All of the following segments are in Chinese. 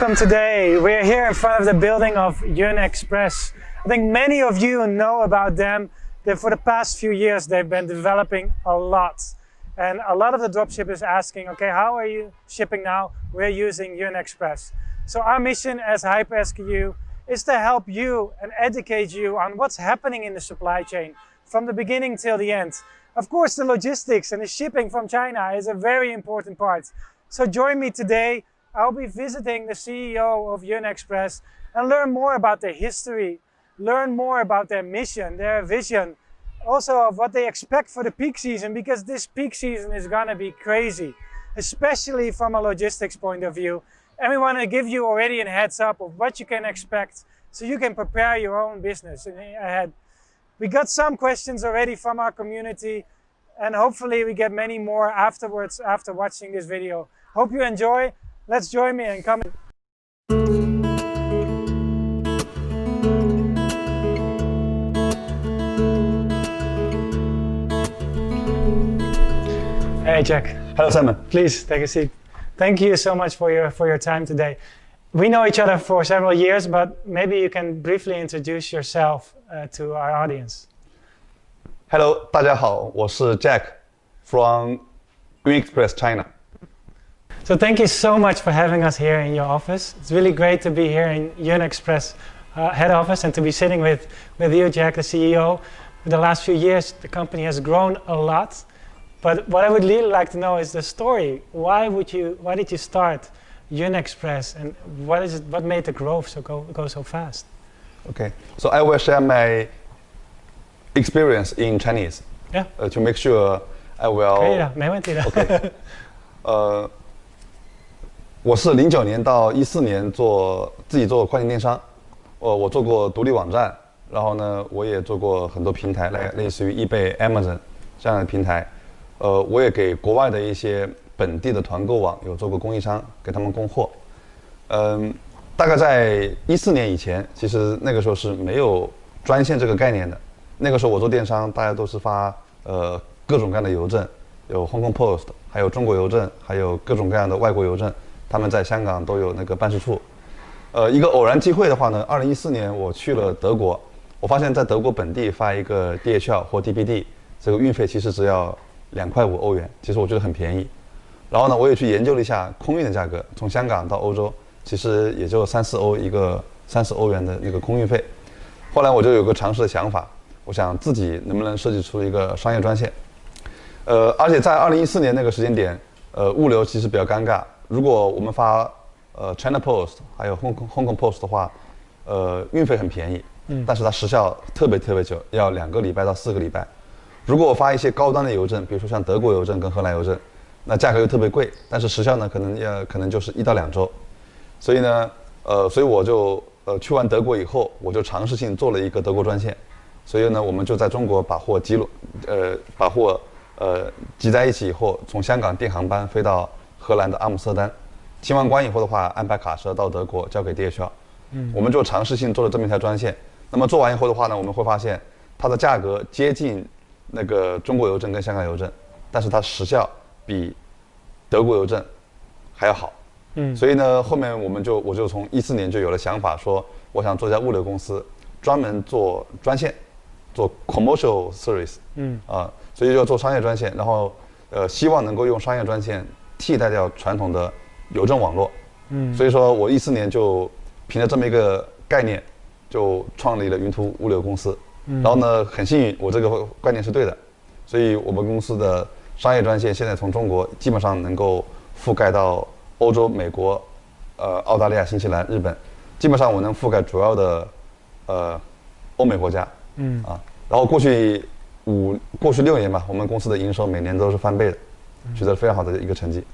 welcome today. We're here in front of the building of Yun Express. I think many of you know about them. For the past few years, they've been developing a lot. And a lot of the dropshippers asking, okay, how are you shipping now? We're using Yun Express. So our mission as HyperSKU is to help you and educate you on what's happening in the supply chain from the beginning till the end. Of course, the logistics and the shipping from China is a very important part. So join me today. I'll be visiting the CEO of Yun Express and learn more about their history, learn more about their mission, their vision, also of what they expect for the peak season, because this peak season is gonna be crazy, especially from a logistics point of view. And we wanna give you already a heads up of what you can expect so you can prepare your own business ahead. We got some questions already from our community, and hopefully we get many more afterwards after watching this video. Hope you enjoy. Let's join me and come. Hey Jack. Hello Simon. Please take a seat. Thank you so much for your time today. We know each other for several years, but maybe you can briefly introduce yourself to our audience. Hello, 大家好，我是 Jack from Yun Express China. So thank you so much for having us here in your office. It's really great to be here in Yun Express head office and to be sitting with you, Jack, the CEO. For the last few years, the company has grown a lot. But what I would really like to know is the story. Why did you start Yun Express, and what made the growth go so fast? Okay, so I will share my experience in Chinese. Yeah. To make sure I will. 可以的，没问题的。OK，我是09年到14年自己做跨境电商，我做过独立网站，然后呢，我也做过很多平台，类似于 eBay、Amazon 这样的平台，我也给国外的一些本地的团购网有做过供应商，给他们供货。大概在14年以前，其实那个时候是没有专线这个概念的。那个时候我做电商，大家都是发各种各样的邮政，有 Hong Kong Post， 还有中国邮政，还有各种各样的外国邮政。他们在香港都有那个办事处。一个偶然机会的话呢，2014年我去了德国，我发现在德国本地发一个 DHL 或 DPD， 这个运费其实只要2.5块欧元，其实我觉得很便宜。然后呢，我也去研究了一下空运的价格，从香港到欧洲，其实也就3-4欧一个30欧元的那个空运费。后来我就有个尝试的想法，我想自己能不能设计出一个商业专线。而且在2014年那个时间点，物流其实比较尴尬。如果我们发China Post 还有 Hong Kong Post 的话，运费很便宜，但是它时效特别久，要2个礼拜到4个礼拜。如果我发一些高端的邮政，比如说像德国邮政跟荷兰邮政，那价格又特别贵，但是时效呢可能就是1到2周。所以呢，所以我就去完德国以后，我就尝试性做了一个德国专线。所以呢，我们就在中国把货集在一起以后，从香港订航班飞到荷兰的阿姆斯特丹，清完关以后的话，安排卡车到德国交给 DHL。我们就尝试性做了这么一条专线。那么做完以后的话呢，我们会发现它的价格接近那个中国邮政跟香港邮政，但是它时效比德国邮政还要好。所以呢，后面我就从14年就有了想法，说我想做一家物流公司，专门做专线，做 commercial service。所以就要做商业专线，然后希望能够用商业专线替代掉传统的邮政网络。所以说我14年就凭着这么一个概念，就创立了云图物流公司。然后呢，很幸运，我这个观念是对的，所以我们公司的商业专线现在从中国基本上能够覆盖到欧洲、美国、澳大利亚、新西兰、日本，基本上我能覆盖主要的欧美国家。然后过去6年吧，我们公司的营收每年都是翻倍的，取得了非常好的一个成绩。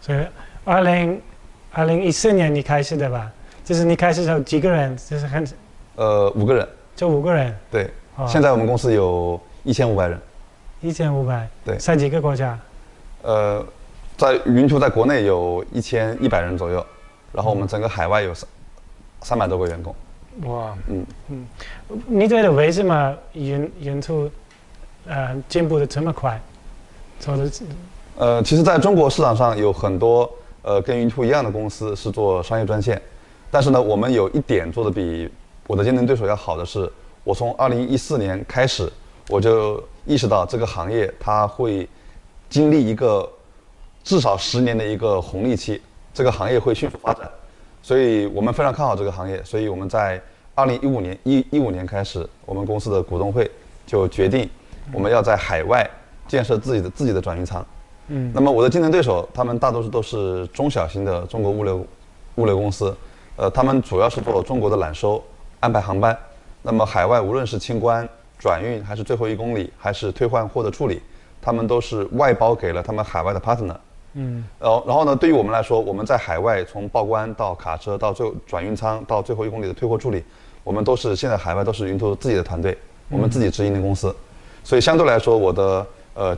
所以2014年你开始的吧？就是你开始的时候几个人？就是5个人。就5个人。对。现在我们公司有1500人。1500。对。在几个国家？在云图在国内有1100人左右，然后我们整个海外有300多个员工。哇。你觉得为什么云图进步的这么快？做的其实在中国市场上有很多跟云图一样的公司是做商业专线，但是呢，我们有一点做的比我的竞争对手要好的是，我从2014年开始，我就意识到这个行业它会经历一个至少10年的一个红利期，这个行业会迅速发展，所以我们非常看好这个行业，所以我们在2015年开始，我们公司的股东会就决定我们要在海外建设自己的转运仓。那么我的竞争对手，他们大多数都是中小型的中国物流公司，他们主要是做中国的揽收、安排航班。那么海外无论是清关、转运，还是最后1公里，还是退换货的处理，他们都是外包给了他们海外的 partner。然后呢，对于我们来说，我们在海外从报关到卡车到最后转运仓到最后1公里的退货处理，我们都是现在海外都是云图自己的团队，我们自己直营的公司，所以相对来说，我的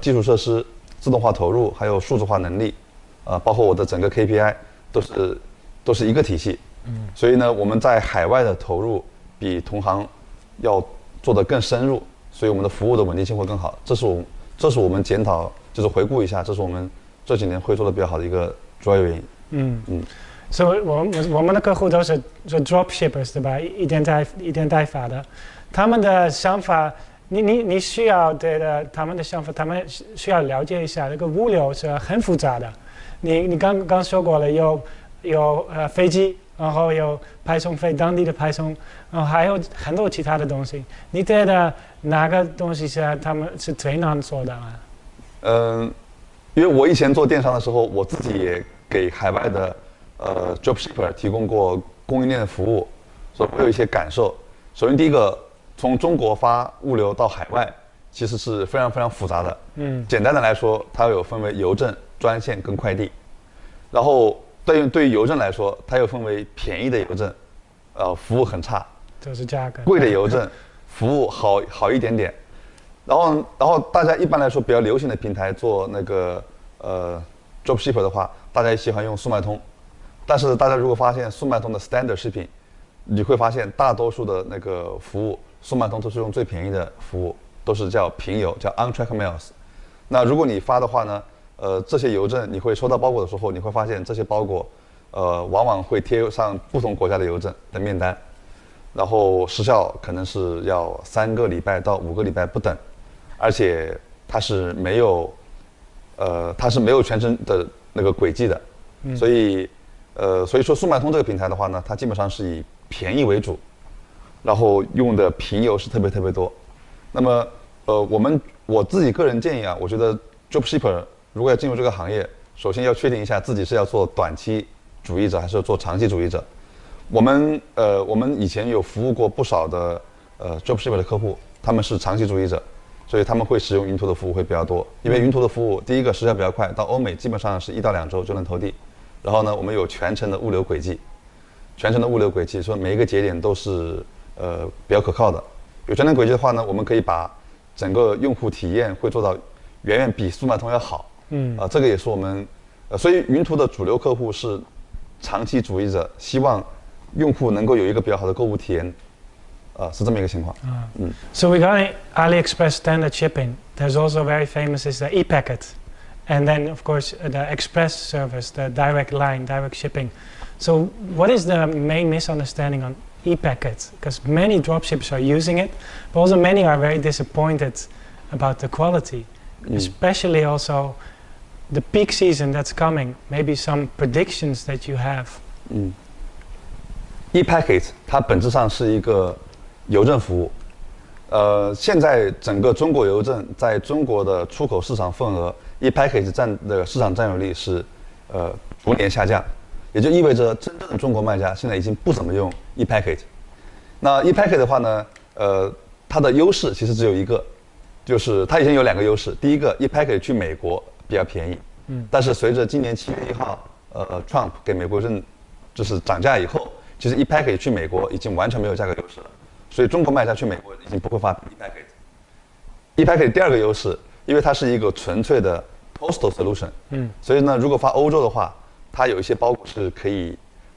基础设施、自动化投入还有数字化能力，包括我的整个 KPI 都是一个体系。所以呢，我们在海外的投入比同行要做得更深入，所以我们的服务的稳定性会更好。这是我们检讨，就是回顾一下，这是我们这几年会做的比较好的一个主要原因。所以我们的客户都是 drop shippers 对吧？一点代发的，他们的想法，你需要他们的想法，他们需要了解一下，这个物流是很复杂的。你刚说过了，有飞机，然后有派送费，当地的派送，然后还有很多其他的东西。你觉得哪个东西是他们是最难做的啊？因为我以前做电商的时候，我自己也给海外的dropshipper 提供过供应链的服务，所以我有一些感受。首先第一个，从中国发物流到海外，其实是非常非常复杂的。简单的来说，它有分为邮政、专线跟快递。然后对于邮政来说，它又分为便宜的邮政，服务很差，就是价格；贵的邮政，服务好一点点。然后大家一般来说比较流行的平台做那个dropshipper 的话，大家喜欢用速卖通，但是大家如果发现速卖通的 standard shipping，你会发现大多数的那个服务，速卖通都是用最便宜的服务，都是叫平邮，叫 on-track mails。那如果你发的话呢，这些邮政你会收到包裹的时候，你会发现这些包裹，往往会贴上不同国家的邮政的面单，然后时效可能是要3个礼拜到5个礼拜不等，而且它是没有全程的那个轨迹的，所以说速卖通这个平台的话呢，它基本上是以便宜为主，然后用的平邮是特别多。那么我自己个人建议啊，我觉得 dropshipper 如果要进入这个行业，首先要确定一下自己是要做短期主义者还是要做长期主义者。我们以前有服务过不少的dropshipper 的客户，他们是长期主义者，所以他们会使用云图的服务会比较多。因为云图的服务，第一个时效比较快，到欧美基本上是1到2周就能投递。然后呢，我们有全程的物流轨迹，说每一个节点都是比较可靠的。有全程轨迹的话呢，我们可以把整个用户体验会做到远远比速卖通要好。这个也是我们所以云图的主流客户是长期主义者，希望用户能够有一个比较好的购物体验，是这么一个情况。So regarding AliExpress standard shipping, there's also very famous is the e-packet, and then of course the express service, the direct line, direct shipping. So what is the main misunderstanding on e-packet? Because many dropshippers are using it, but also many are very disappointed about the quality, especially also the peak season that's coming. Maybe some predictions that you have. e-packet 它本质上是一个邮政服务，现在整个中国邮政在中国的出口市场份额 ，e-packet 占的市场占有率是逐年下降，也就意味着真正的中国卖家现在已经不怎么用 e-packet。那 e-packet 的话呢，它的优势其实只有一个，就是它已经有2个优势。第一个 ，e-packet 去美国比较便宜，但是随着今年7月1号，Trump 给美国人就是涨价以后，其实 e-packet 去美国已经完全没有价格优势了，所以中国卖家去美国已经不会发 e-packet。e-packet 第2个优势，因为它是一个纯粹的 postal solution，所以呢，如果发欧洲的话，它有一些包裹是可以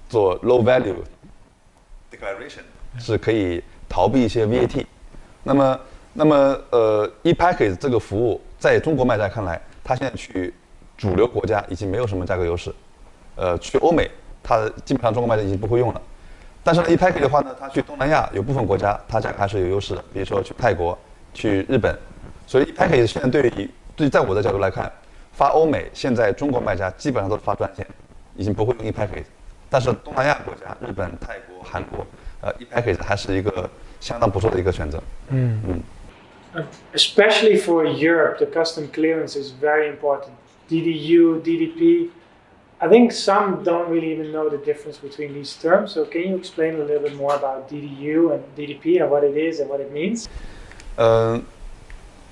做 low value declaration，是可以逃避一些 VAT。那么e-packet 这个服务在中国卖家看来，它现在去主流国家已经没有什么价格优势，去欧美，它基本上中国卖家已经不会用了。但是呢 ePackage 的话呢，它去东南亚有部分国家，它价格还是有优势的，比如说去泰国、去日本。所以 ePackage 现在对在我的角度来看，发欧美现在中国卖家基本上都是发专线，已经不会用 ePackage。但是东南亚国家，日本、泰国、韩国，ePackage 还是一个相当不错的一个选择。Especially for Europe, the custom clearance is very important. DDU, DDP. I think some don't really even know the difference between these terms. So can you explain a little bit more about DDU and DDP and what it is and what it means?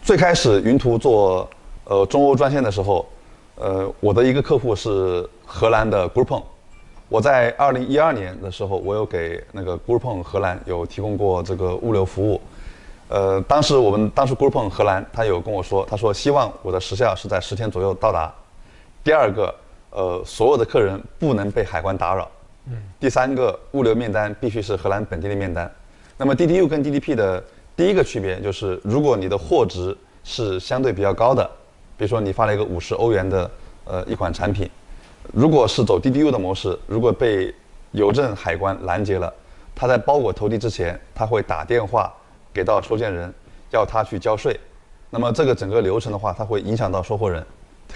最开始云图做中欧专线的时候，我的一个客户是荷兰的 Groupon。我在2012年的时候，我有给那个 Groupon 荷兰有提供过这个物流服务。当时 Groupon 荷兰他有跟我说，他说希望我的时效是在10天左右到达。第二个，所有的客人不能被海关打扰。第三个，物流面单必须是荷兰本地的面单。那么 DDU 跟 DDP 的第一个区别就是，如果你的货值是相对比较高的，比如说你发了一个50欧元的一款产品，如果是走 DDU 的模式，如果被邮政海关拦截了，他在包裹投递之前，他会打电话给到收件人，要他去交税。那么这个整个流程的话，它会影响到收货人，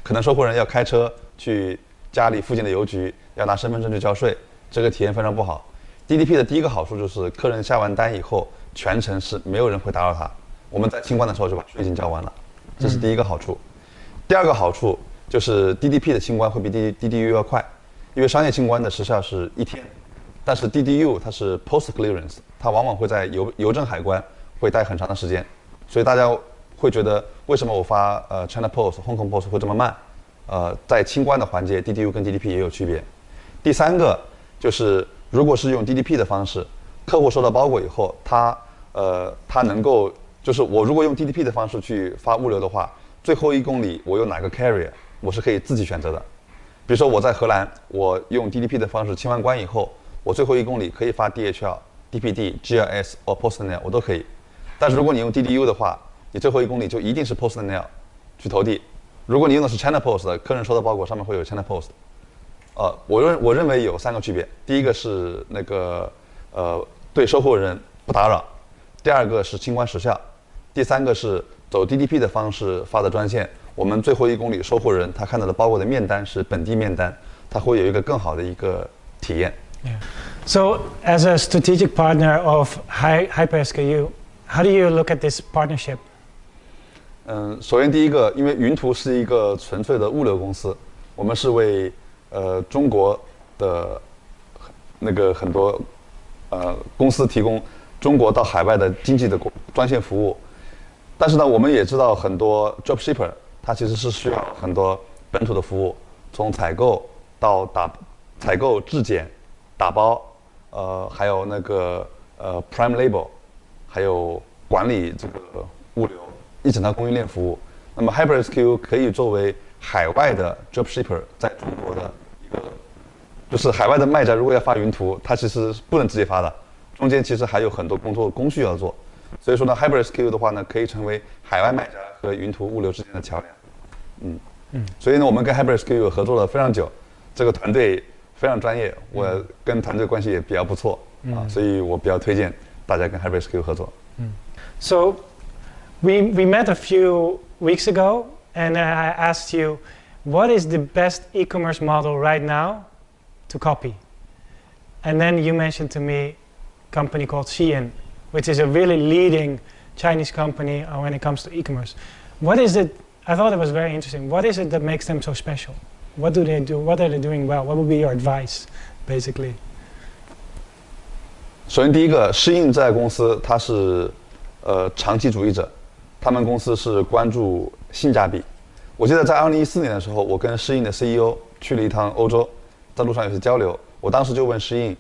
可能收货人要开车去家里附近的邮局，要拿身份证去交税，这个体验非常不好。DDP 的第一个好处就是客人下完单以后，全程是没有人会打扰他，我们在清关的时候就把税金交完了，这是第一个好处。第二个好处就是 DDP 的清关会比 DDU 要快，因为商业清关的时效是1天，但是 DDU 它是 post clearance， 它往往会在邮政海关会待很长的时间，所以大家会觉得为什么我发China Post、Hong Kong Post 会这么慢？在清关的环节 ，DDU 跟 DDP 也有区别。第三个就是如果是用 DDP 的方式，客户收到包裹以后，他能够就是我如果用 DDP 的方式去发物流的话，最后1公里我用哪个 carrier， 我是可以自己选择的。比如说我在荷兰，我用 DDP 的方式清完关以后，我最后1公里可以发 DHL、DPD、GLS 或 PostNL 我都可以。但是如果你用 DDU 的话，你最后1公里就一定是 PostNL 去投递。如果你用的是 China Post， 客人收到包裹上面会有 China Post。我认为有3个区别。第一个是那个对收货人不打扰，第二个是清关时效，第三个是走 DDP 的方式发的专线。我们最后1公里收货人他看到的包裹的面单是本地面单，他会有一个更好的一个体验。Yeah. So, as a strategic partner of HyperSKU, how do you look at this partnership? 首先第一个，因为云图是一个纯粹的物流公司，我们是为中国的那个很多公司提供中国到海外的经济的专线服务。但是呢，我们也知道很多 dropshipper， 它其实是需要很多本土的服务，从采购到采购、质检、打包，还有那个prime label， 还有管理这个物流一整套供应链服务。那么 HyperSKU 可以作为海外的 dropshipper 在中国的一个，就是海外的卖家如果要发云图，他其实不能直接发的，中间其实还有很多工序要做。所以说呢 ，HyperSKU 的话呢，可以成为海外卖家和云图物流之间的桥梁。所以呢，我们跟 HyperSKU 合作了非常久，这个团队非常专业，我跟团队关系也比较不错所以我比较推荐大家跟 HyperSKU 合作。So, we met a few weeks ago, and I asked you, what is the best e-commerce model right now to copy? And then you mentioned to me a company called Shein, which is a really leading Chinese company when it comes to e-commerce. What is it? I thought it was very interesting. What is it that makes them so special? What do they do? What are they doing well? What would be your advice, basically? 首先第一个，适应这家公司它是长期主义者，他们公司是关注性价比。我记得在2014年的时候，我跟适应的 CEO 去了一趟欧洲，在路上有些交流，我当时就问适应，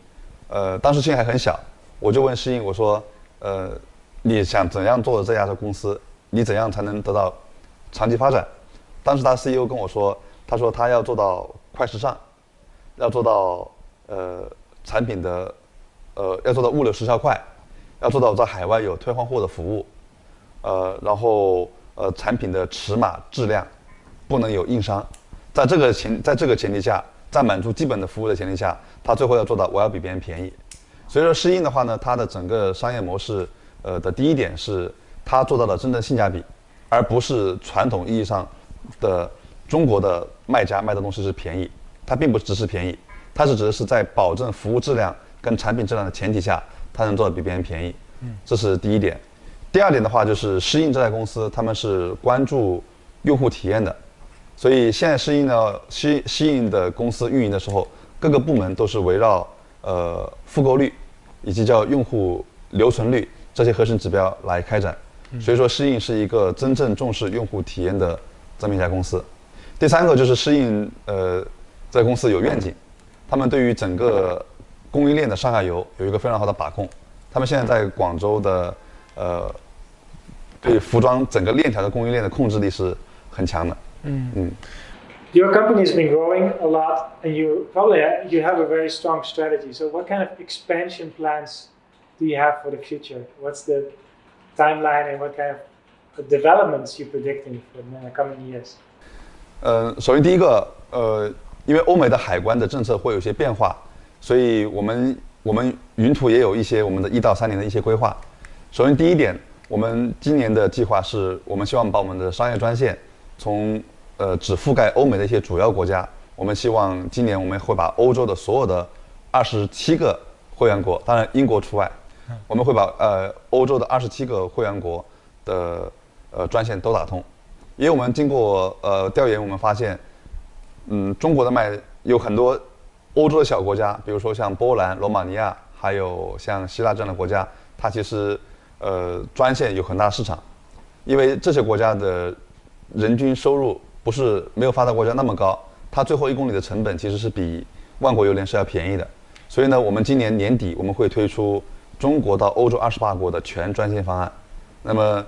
当时适应还很小，我就问适应，我说，你想怎样做这家的公司？你怎样才能得到长期发展？当时他 CEO 跟我说，他说他要做到快时尚，要做到产品的要做到物流时效快，要做到在海外有退换货的服务，然后产品的尺码质量不能有硬伤。在这个前提下，在满足基本的服务的前提下，它最后要做到我要比别人便宜。所以说适应的话呢，它的整个商业模式的第一点是它做到了真正性价比，而不是传统意义上的中国的卖家卖的东西是便宜，它并不只是便宜，它是指的是在保证服务质量跟产品质量的前提下，它能做的比别人便宜。这是第一点。第二点的话就是适应这家公司他们是关注用户体验的，所以现在适应的公司运营的时候，各个部门都是围绕复购率以及叫用户留存率这些核心指标来开展。所以说适应是一个真正重视用户体验的这么一家公司。第三个就是适应这家公司有愿景，他们对于整个供应链的上下游有一个非常好的把控。他们现在在广州的对服装整个链条的供应链的控制力是很强的。Your company has been growing a lot, and you have a very strong strategy. So, what kind of expansion plans do you have for the future? What's the timeline, and what kind of developments you predicting for the coming years? 首先第一个，因为欧美的海关的政策会有些变化，所以我们云图也有一些我们的1到3年的一些规划。首先第一点，我们今年的计划是我们希望把我们的商业专线从只覆盖欧美的一些主要国家，我们希望今年我们会把欧洲的所有的27个会员国，当然英国除外，我们会把欧洲的27个会员国的专线都打通。因为我们经过调研，我们发现，中国的有很多欧洲的小国家，比如说像波兰、罗马尼亚，还有像希腊这样的国家，它其实专线有很大市场，因为这些国家的人均收入不是没有发达国家那么高，它最后1公里的成本其实是比万国邮联是要便宜的。所以呢，我们今年年底我们会推出中国到欧洲28国的全专线方案。那么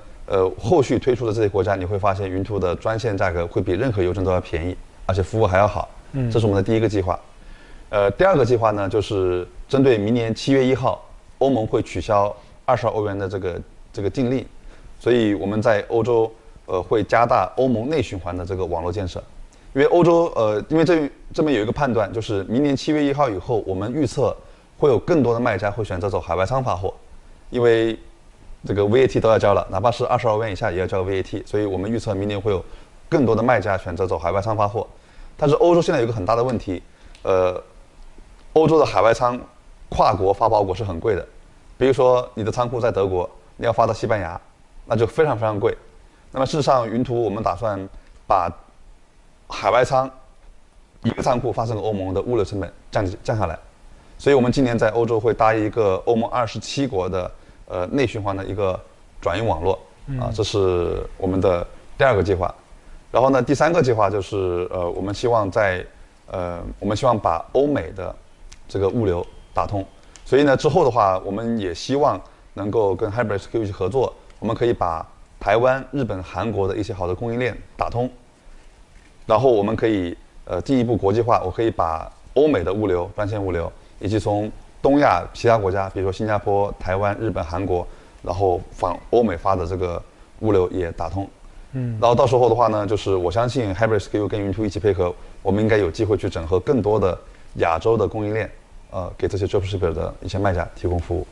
后续推出的这些国家，你会发现云图的专线价格会比任何邮政都要便宜，而且服务还要好。这是我们的第一个计划。第二个计划呢，就是针对明年7月1号，欧盟会取消22欧元的这个禁令，所以我们在欧洲会加大欧盟内循环的这个网络建设。因为欧洲因为这边有一个判断，就是明年7月1号以后，我们预测会有更多的卖家会选择走海外仓发货，因为这个 VAT 都要交了，哪怕是22欧元以下也要交 VAT， 所以我们预测明年会有更多的卖家选择走海外仓发货。但是欧洲现在有一个很大的问题，欧洲的海外仓跨国发包裹是很贵的，比如说你的仓库在德国，你要发到西班牙，那就非常非常贵。那么事实上，云图我们打算把海外仓一个仓库发送给欧盟的物流成本降下来，所以我们今年在欧洲会搭一个欧盟27国的内循环的一个转运网络这是我们的第二个计划。然后呢，第三个计划就是我们希望把欧美的这个物流打通，所以呢之后的话，我们也希望能够跟 HyperSQ 一起合作，我们可以把台湾、日本、韩国的一些好的供应链打通，然后我们可以进一步国际化，我可以把欧美的物流、专线物流，以及从东亚其他国家，比如说新加坡、台湾、日本、韩国，然后往欧美发的这个物流也打通。然后到时候的话呢，就是我相信 HyperSQ 跟云图一起配合，我们应该有机会去整合更多的亚洲的供应链，给这些 dropshipper 的一些卖家提供服务。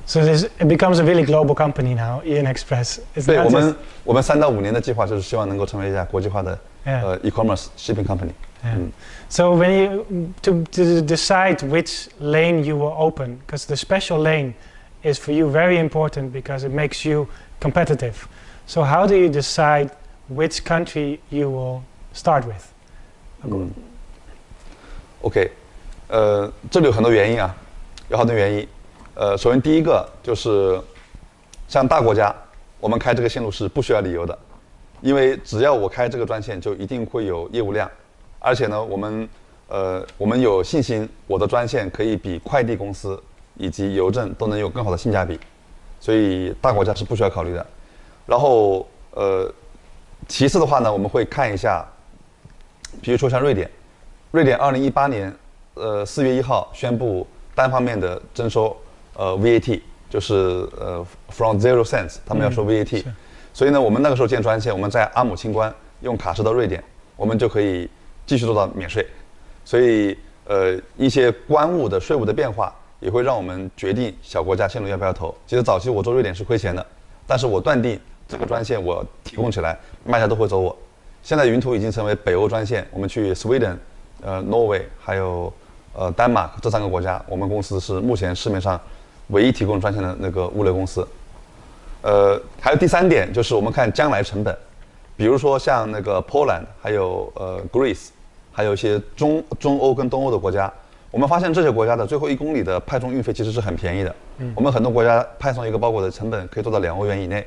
So it becomes a really global company now, EN Express. 对，我们3到5年的计划就是希望能够成为一家国际化的e-commerce shipping company. So when you to decide which lane you will open, because the special lane is for you very important because it makes you competitive. So how do you decide which country you will start with? OK， 这里有很多原因啊，有很多原因。首先第一个就是像大国家，我们开这个线路是不需要理由的，因为只要我开这个专线，就一定会有业务量，而且呢，我们有信心，我的专线可以比快递公司以及邮政都能有更好的性价比，所以大国家是不需要考虑的。然后其次的话呢，我们会看一下，比如说像瑞典2018年4月1号宣布单方面的征收VAT， 就是from 0 cents， 他们要收 VAT，所以呢，我们那个时候建专线，我们在阿姆清关用卡车到瑞典，我们就可以继续做到免税。所以一些关务的税务的变化也会让我们决定小国家线路要不要投。其实早期我做瑞典是亏钱的，但是我断定这个专线我提供起来，卖家都会走我。现在云图已经成为北欧专线，我们去 Sweden、Norway 还有丹麦这3个国家，我们公司是目前市面上唯一提供专线的那个物流公司。还有第3点就是我们看将来成本，比如说像那个 Poland 还有Greece， 还有一些中欧跟东欧的国家，我们发现这些国家的最后1公里的派送运费其实是很便宜的。我们很多国家派送一个包裹的成本可以做到2欧元以内，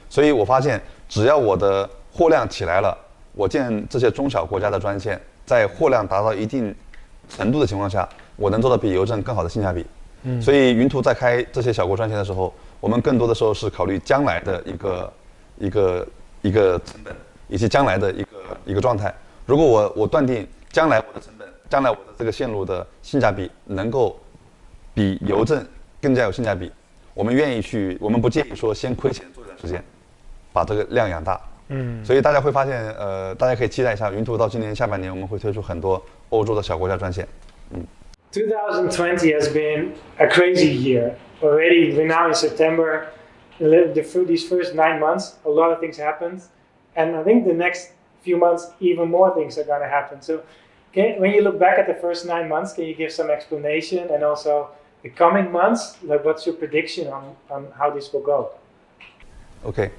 所以我发现只要我的货量起来了，我建这些中小国家的专线，在货量达到一定程度的情况下，我能做到比邮政更好的性价比。所以云图在开这些小国专线的时候，我们更多的时候是考虑将来的一个成本，以及将来的一个状态。如果我断定将来我的成本，将来我的这个线路的性价比能够比邮政更加有性价比，我们不介意说先亏钱做一段时间，把这个量养大。所以大家会发现，大家可以期待一下，云图到今年下半年我们会推出很多欧洲的小国家专线。2020 has been a crazy year. Already, we're now in September. These first 9 months, a lot of things happened. And I think the next few months, even more things are going to happen. So when you look back at the first 9 months, can you give some explanation? And also the coming months, like what's your prediction on how this will go? OK，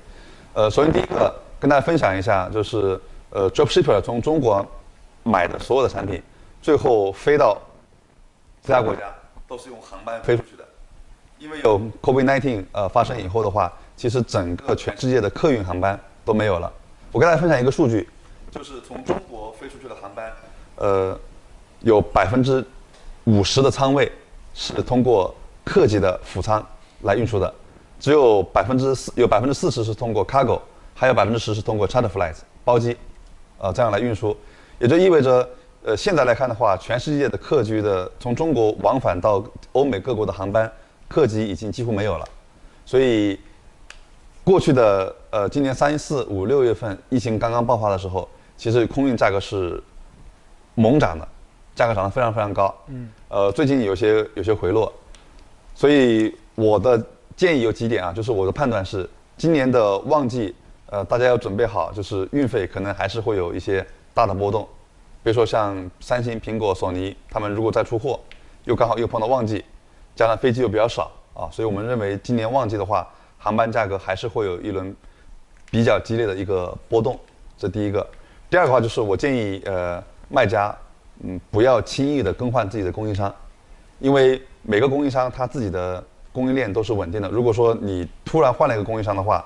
首先第一个跟大家分享一下，就是dropshipper 从中国买的所有的产品，最后飞到其他国家都是用航班飞出去的。因为有 COVID-19 发生以后的话，其实整个全世界的客运航班都没有了。我跟大家分享一个数据，就是从中国飞出去的航班，有50%的舱位是通过客机的辅舱来运输的，只有40%是通过 cargo， 还有10%是通过 charter flights 包机，这样来运输。也就意味着，现在来看的话，全世界的客机的从中国往返到欧美各国的航班，客机已经几乎没有了。所以过去的今年3、4、5、6月份疫情刚刚爆发的时候，其实空运价格是猛涨的，价格涨得非常非常高。最近有些回落，所以我的建议有几点啊，就是我的判断是，今年的旺季，大家要准备好，就是运费可能还是会有一些大的波动。比如说像三星、苹果、索尼，他们如果再出货，刚好碰到旺季，加上飞机又比较少啊，所以我们认为今年旺季的话，航班价格还是会有一轮比较激烈的一个波动，这第一个。第二个话就是我建议卖家不要轻易的更换自己的供应商，因为每个供应商他自己的供应链都是稳定的。如果说你突然换了一个供应商的话，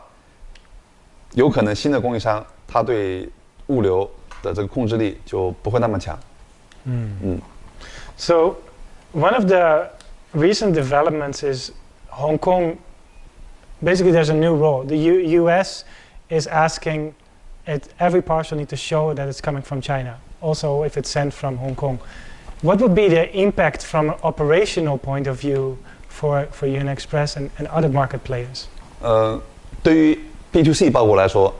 有可能新的供应商他对物流的这个控制力就不会那么强。So one of the recent developments is Hong Kong. Basically, there's a new rule. The US is asking every parcel need to show that it's coming from China, also if it's sent from Hong Kong. What would be the impact from an operational point of view for UN Express and other market players? 对于 B2C 包裹来说，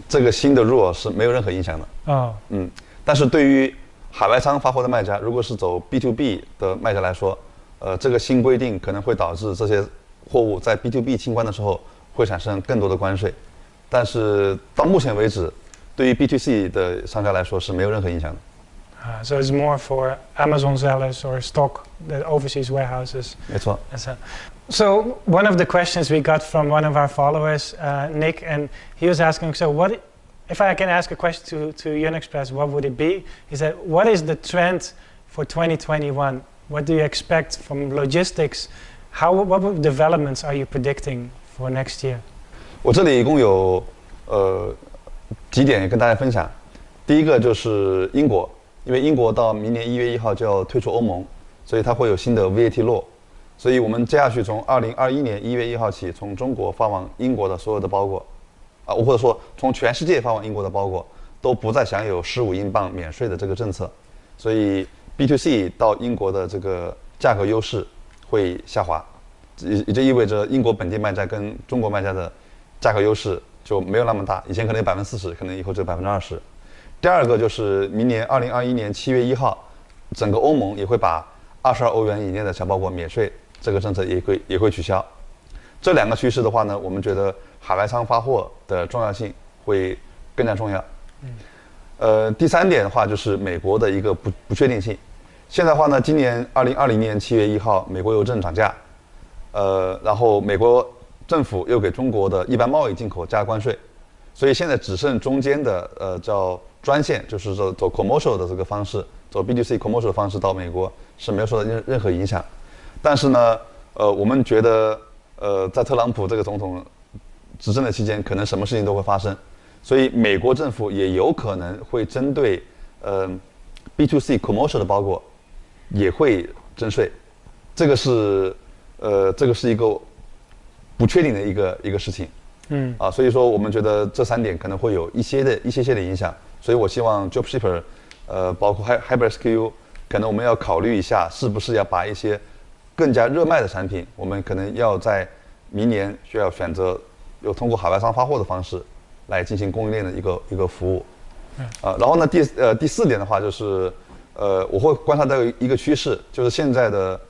这个新的 rule 是没有任何影响的。但是对于海外仓发货的卖家，如果是走 B2B 的卖家来说，这个新规定可能会导致这些货物在 B2B 清关的时候会产生更多的关税。但是到目前为止，对于 B2C 的商家来说是没有任何影响的。So it's more for Amazon sellers or stock that overseas warehouses. 没错。So one of the questions we got from one of our followers, Nick, and he was asking, so what, if I can ask a question to UN Express, what would it be? He said, what is the trend for 2021? What do you expect from logistics? What developments are you predicting for next year? 我这里一共有几点跟大家分享。第一个就是英国，因为英国到明年1月1号就要退出欧盟，所以它会有新的 VAT law。所以我们接下去从2021年1月1号起，从中国发往英国的所有的包裹，或者说从全世界发往英国的包裹，都不再享有15英镑免税的这个政策。所以 B2C 到英国的这个价格优势会下滑，也就意味着英国本地卖家跟中国卖家的价格优势就没有那么大，以前可能有40%，可能以后只有20%。第二个就是明年2021年7月1号，整个欧盟也会把22欧元以内的小包裹免税这个政策也会取消。这两个趋势的话呢，我们觉得海外仓发货的重要性会更加重要。第三点的话就是美国的一个不确定性。现在的话呢，今年2020年7月1号，美国邮政涨价，然后美国政府又给中国的一般贸易进口加关税，所以现在只剩中间的叫专线，就是走 commercial 的这个方式，走 B2C commercial 的方式到美国是没有受到任何影响。但是呢，我们觉得在特朗普这个总统执政的期间，可能什么事情都会发生，所以美国政府也有可能会针对B2C commercial 的包裹也会征税，这个是一个不确定的一个事情。所以说我们觉得这3点可能会有一些的影响，所以我希望 Dropshipper，包括 HyperSKU， 可能我们要考虑一下，是不是要把一些更加热卖的产品，我们可能要在明年需要选择有通过海外商发货的方式来进行供应链的一个服务。然后呢，第4点的话就是，我会观察到一个趋势，就是现在的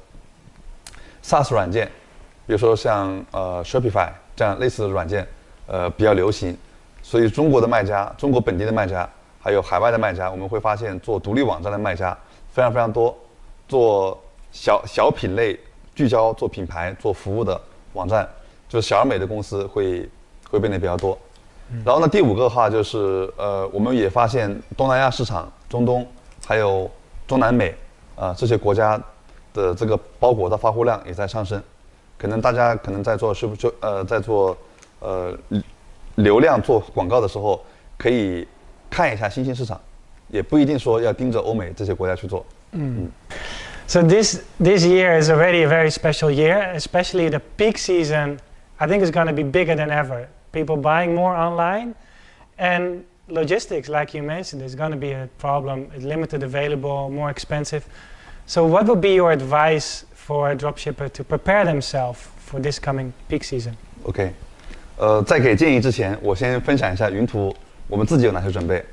SaaS 软件，比如说像Shopify 这样类似的软件，比较流行，所以中国本地的卖家，还有海外的卖家，我们会发现做独立网站的卖家非常非常多，做小品类聚焦做品牌做服务的网站，就是小而美的公司会变得比较多。然后呢，第5个的话就是，我们也发现东南亚市场、中东还有中南美这些国家的这个包裹的发货量也在上升，可能大家在做流量做广告的时候，可以看一下新兴市场，也不一定说要盯着欧美这些国家去做。So this year is already a very special year, especially the peak season. I think is going to be bigger than ever. People buying more online, and logistics, like you mentioned, is going to be a problem. It's limited available, more expensive. So what would be your advice for a dropshipper to prepare themselves for this coming peak season? OK， 在给建议之前，我先分享一下云图我们自己有哪些准备。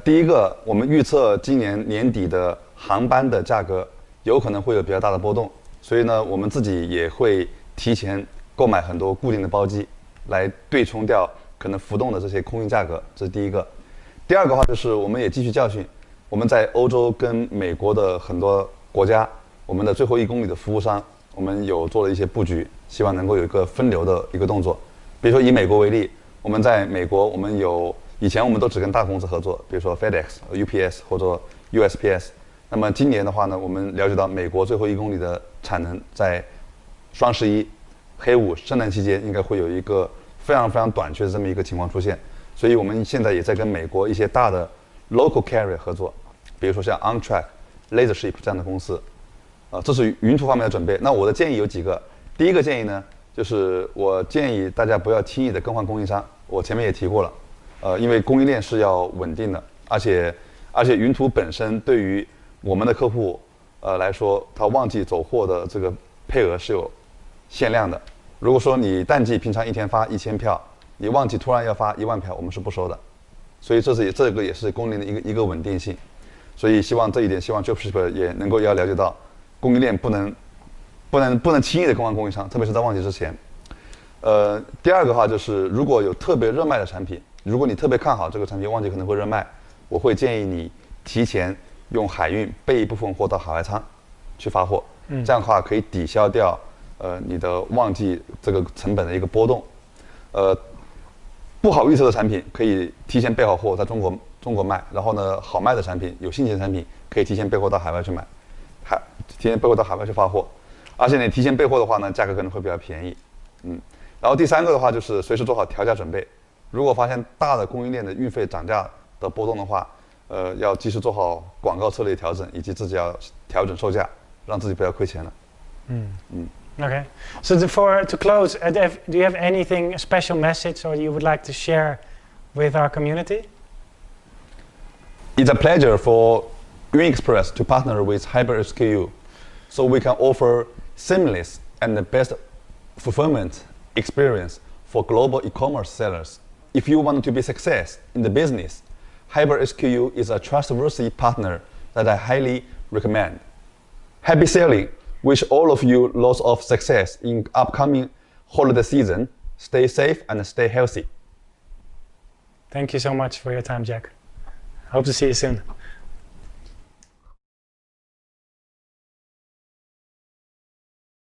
第一个，我们预测今年年底的航班的价格有可能会有比较大的波动，所以呢，我们自己也会提前购买很多固定的包机，来对冲掉可能浮动的这些空运价格，这是第一个。第二个话就是我们也汲取教训，我们在欧洲跟美国的很多国家，我们的最后1公里的服务商，我们有做了一些布局，希望能够有一个分流的一个动作。比如说以美国为例，我们在美国我们以前我们都只跟大公司合作，比如说 FedEx、UPS 或者 USPS。那么今年的话呢，我们了解到美国最后1公里的产能在双11、黑五、圣诞期间应该会有一个非常非常短缺的这么一个情况出现，所以我们现在也在跟美国一些大的 local carrier 合作，比如说像 OnTrack、LaserShip 这样的公司，这是云图方面的准备。那我的建议有几个，第一个建议呢，就是我建议大家不要轻易的更换供应商，我前面也提过了，因为供应链是要稳定的，而且云图本身对于我们的客户来说，他旺季走货的这个配额是有限量的。如果说你淡季平常一天发1000票，你旺季突然要发1万票，我们是不收的。所以这个也是供应链的一个稳定性。所以希望这一点，希望 Dropshipper 也能够要了解到，供应链不能轻易的更换供应商，特别是在旺季之前。第二个话就是，如果有特别热卖的产品，如果你特别看好这个产品，旺季可能会热卖，我会建议你提前用海运备一部分货到海外仓去发货，这样的话可以抵消掉你的旺季这个成本的一个波动。不好预测的产品可以提前备好货在中国卖，然后呢，好卖的产品、有信心的产品可以提前备货到海外去买，提前备货到海外去发货，而且你提前备货的话呢，价格可能会比较便宜。然后第三个的话就是随时做好调价准备，如果发现大的供应链的运费涨价的波动的话，要及时做好广告策略调整，以及自己要调整售价，让自己不要亏钱了。Okay. So to close, do you have anything, a special message, or you would like to share with our community? It's a pleasure for UniExpress to partner with HyperSKU, so we can offer seamless and the best fulfillment experience for global e-commerce sellers. If you want to be success in the business, HyperSKU is a trustworthy partner that I highly recommend. Happy selling! Wish all of you lots of success in upcoming holiday season. Stay safe and stay healthy. Thank you so much for your time, Jack. Hope to see you soon.